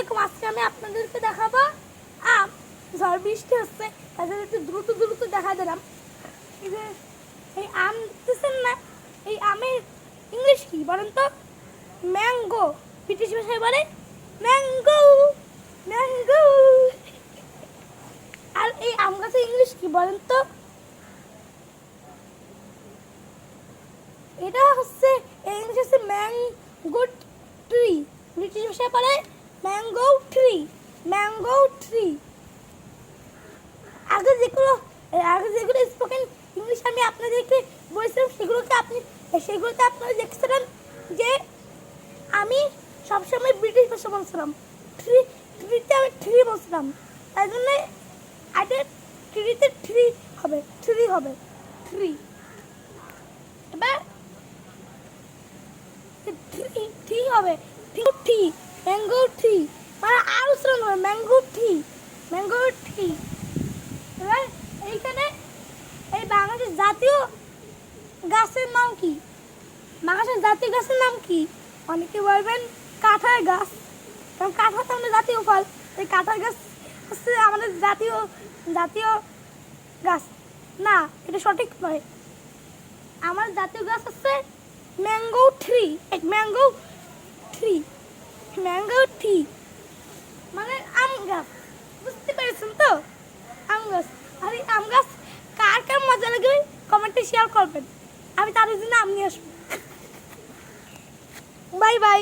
আলাইকুম। আজকে আমি আপনাদেরকে দেখাবো আম। ঝড় বৃষ্টি হচ্ছে, তাদের একটু দ্রুত দ্রুত দেখা দিলাম। এই আম দেখতেছেন না? এই আমের ইংলিশ কি বলেন তো? ম্যাঙ্গো। ব্রিটিশ ভাষায় বলে ম্যাঙ্গো, ম্যাঙ্গো। আর এই আম গাছের ইংলিশ কি বলেন তো? এটা হচ্ছে ইংলিশ হচ্ছে ম্যাঙ্গো ট্রি। ব্রিটিশ ভাষায় বলে ম্যাঙ্গো ট্রি, ম্যাঙ্গো ট্রি। আগে যেগুলো স্পোকেন ইংলিশ আমি আপনাদেরকে বলেছিলাম, সেগুলোতে আপনারা দেখছিলেন যে আমি সবসময় ব্রিটিশ ভাষা বলছিলাম। ট্রিতে আমি ট্রি বলছিলাম, তাই জন্য আগে ট্রিতে ট্রি হবে, ট্রি। এবার ট্রি হবে, ট্রি, ম্যাঙ্গো ট্রি, মানে আর উচ্চারণ হবে ম্যাঙ্গো ট্রি, ম্যাঙ্গো ট্রি। এবার এইখানে এই বাংলাদেশের জাতীয় গাছের নাম কি? বাংলাদেশের জাতীয় গাছের নাম কি? অনেকে বলবেন কাঁঠাল গাছ, কারণ কাঁঠাল তো আমাদের জাতীয় ফল। এই কাঁঠাল গাছ হচ্ছে আমাদের জাতীয় গাছ না, এটা সঠিক নয়। আমার জাতীয় গাছ হচ্ছে mango tree, mango tree, mango tree মানে আম গাছ। বুঝতে পেরেছেন তো? আম গাছ। আর এই আম গাছ কার কার মজা লাগবে কমেন্টে শেয়ার করবেন, আমি তাদের জন্য আম নিয়ে আসবো। Bye bye.